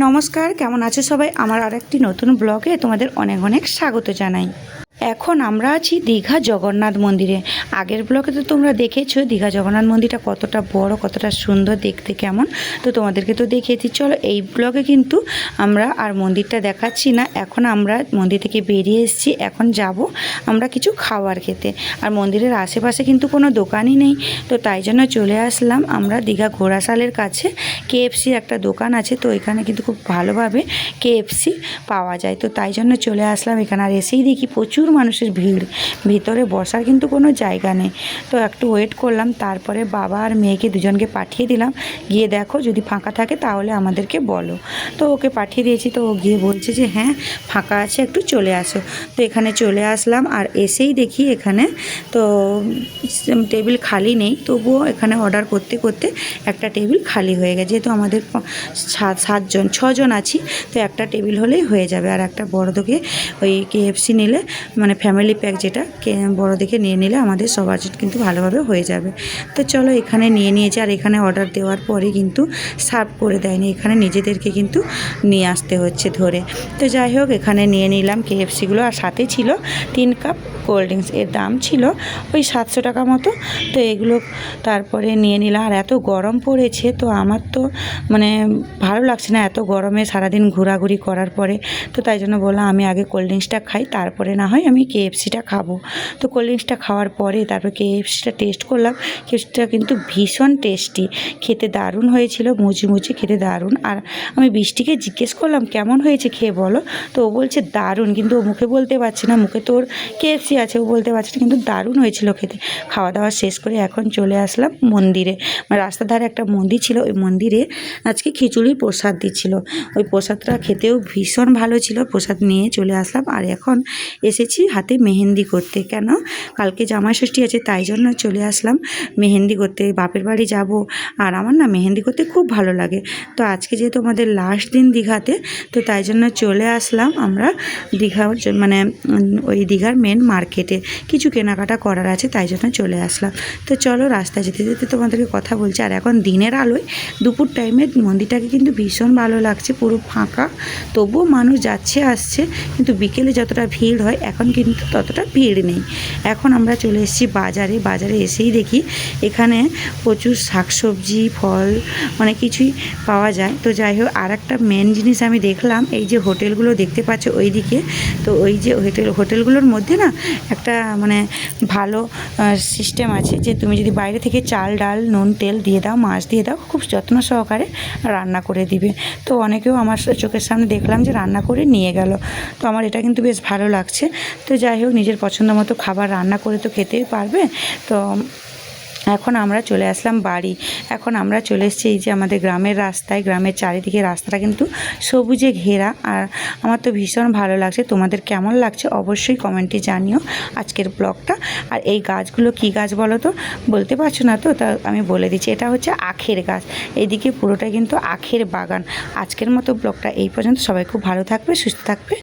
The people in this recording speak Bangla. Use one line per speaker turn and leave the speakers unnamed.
নমস্কার, কেমন আছো সবাই? আমার আরেকটি নতুন ব্লগে তোমাদের অনেক অনেক স্বাগত জানাই। এখন আমরা আছি দীঘা জগন্নাথ মন্দিরে। আগের ব্লগে তো তোমরা দেখেছো দীঘা জগন্নাথ মন্দিরটা কতটা বড়, কতটা সুন্দর দেখতে কেমন, তো তোমাদেরকে তো দেখিয়েছি। চলো এই ব্লগে কিন্তু আমরা আর মন্দিরটা দেখাচ্ছি না। এখন আমরা মন্দির থেকে বেরিয়ে এসেছি, এখন যাব আমরা কিছু খাবার খেতে। আর মন্দিরের আশেপাশে কিন্তু কোনো দোকানই নেই, তো তাই জন্য চলে আসলাম আমরা দীঘা ঘোড়াশালের কাছে। কেএফসি একটা দোকান আছে, তো এখানে কিন্তু খুব ভালোভাবে কেএফসি পাওয়া যায়, তো তাই জন্য চলে আসলাম এখানে। আর এসেই দেখি প্রচুর মানুষের ভিড়, ভিতরে বসার কিন্তু কোনো জায়গা নেই। তো একটু ওয়েট করলাম, তারপরে বাবা আর মেয়েকে দুজনকে পাঠিয়ে দিলাম, গিয়ে দেখো যদি ফাঁকা থাকে তাহলে আমাদেরকে বলো। তো ওকে পাঠিয়ে দিয়েছি, তো ও গিয়ে বলছে যে হ্যাঁ ফাঁকা আছে, একটু চলে আসো। তো এখানে চলে আসলাম, আর এসেই দেখি এখানে তো টেবিল খালি নেই, তবুও এখানে অর্ডার করতে করতে একটা টেবিল খালি হয়ে গেছে। যেহেতু আমাদের ছজন আছি, তো একটা টেবিল হলেই হয়ে যাবে। আর একটা বড় দেখে ওই কেএফসি নিলে, মানে ফ্যামিলি প্যাক যেটা বড় দেখে নিয়ে নিলে আমাদের সবার কিন্তু ভালোভাবে হয়ে যাবে। তো চলো এখানে নিয়ে নিয়েছি। আর এখানে অর্ডার দেওয়ার পরে কিন্তু সার্ভ করে দেয়নি, এখানে নিজেদেরকে কিন্তু নিয়ে আসতে হচ্ছে ধরে। তো যাই হোক এখানে নিয়ে নিলাম কেএফসিগুলো, আর সাথে ছিল 3 কাপ কোল্ড ড্রিঙ্কস। এর দাম ছিল ওই 700 টাকা মতো। তো এগুলো তারপরে নিয়ে নিলাম। আর এত গরম পড়েছে, তো আমার তো মানে ভালো লাগছে না এত গরমে সারাদিন ঘোরাঘুরি করার পরে। তো তাই জন্য বললাম আমি আগে কোল্ড ড্রিঙ্কসটা খাই, তারপরে না হয় আমি কেএফসিটা খাবো। তো কোল্ড ড্রিঙ্কসটা খাওয়ার পরে তারপর কেএফসিটা টেস্ট করলাম। কেএফসিটা কিন্তু ভীষণ টেস্টি, খেতে দারুণ হয়েছিল, মুচি খেতে দারুণ। আর আমি বৃষ্টিকে জিজ্ঞেস করলাম কেমন হয়েছে খেয়ে বলো, তো ও বলছে দারুণ, কিন্তু ও মুখে বলতে পারছে না, মুখে তোর কেএফসি আছে, ও বলতে পারছে না, কিন্তু দারুণ হয়েছিল খেতে। খাওয়া দাওয়া শেষ করে এখন চলে আসলাম মন্দিরে। রাস্তার ধারে একটা মন্দির ছিল, ওই মন্দিরে আজকে খিচুড়ির প্রসাদ দিচ্ছিল। ওই প্রসাদটা খেতেও ভীষণ ভালো ছিল, প্রসাদ নিয়ে চলে আসলাম। আর এখন এসেছি হাতে মেহেন্দি করতে, কেন কালকে জামাই ষষ্ঠী আছে, তাই জন্য চলে আসলাম মেহেন্দি করতে। বাপের বাড়ি যাব, আর আমার না মেহেন্দি করতে খুব ভালো লাগে। তো আজকে যেহেতু আমাদের লাস্ট দিন দীঘাতে, তো তাই জন্য চলে আসলাম আমরা দীঘার মানে ওই দীঘার মেন মার্কেটে। কিছু কেনাকাটা করার আছে, তাই জন্য চলে আসলাম। তো চলো রাস্তায় যেতে যেতে তোমাদেরকে কথা বলছি। আর এখন দিনের আলোয় দুপুর টাইমে মন্দিরটাকে কিন্তু ভীষণ ভালো লাগছে, পুরো ফাঁকা, তবুও মানুষ যাচ্ছে আসছে, কিন্তু বিকেলে যতটা ভিড় হয় এখন কিন্তু ততটা ভিড় নেই। এখন আমরা চলে এসেছি বাজারে এসেই দেখি এখানে প্রচুর শাকসবজি, ফল, অনেক কিছুই পাওয়া যায়। তো যাই হোক, আর একটা মেন জিনিস আমি দেখলাম, এই যে হোটেলগুলো দেখতে পাচ্ছ ওই দিকে, তো ওই যে হোটেলগুলোর মধ্যে না একটা মানে ভালো সিস্টেম আছে, যে তুমি যদি বাইরে থেকে চাল ডাল নুন তেল দিয়ে দাও, মাছ দিয়ে দাও, খুব যত্ন সহকারে রান্না করে দিবে। তো অনেকেও আমার চোখের সামনে দেখলাম যে রান্না করে নিয়ে গেল, তো আমার এটা কিন্তু বেশ ভালো লাগছে। তো যাই হোক, নিজের পছন্দ মতো খাবার রান্না করে তো খেতেই পারবে। তো এখন আমরা চলে আসলাম বাড়ি। এখন আমরা চলে এসেছি এই যে আমাদের গ্রামের রাস্তায়, গ্রামের চারিদিকে রাস্তাটা কিন্তু সবুজে ঘেরা, আর আমার তো ভীষণ ভালো লাগছে। তোমাদের কেমন লাগছে অবশ্যই কমেন্টে জানিও আজকের ব্লগটা। আর এই গাছগুলো কি গাছ বলো তো, বলতে পারছো না তো, তা আমি বলে দিচ্ছি, এটা হচ্ছে আখের গাছ। এইদিকে পুরোটাই কিন্তু আখের বাগান। আজকের মতো ব্লগটা এই পর্যন্ত। সবাই খুব ভালো থাকবে, সুস্থ থাকবে।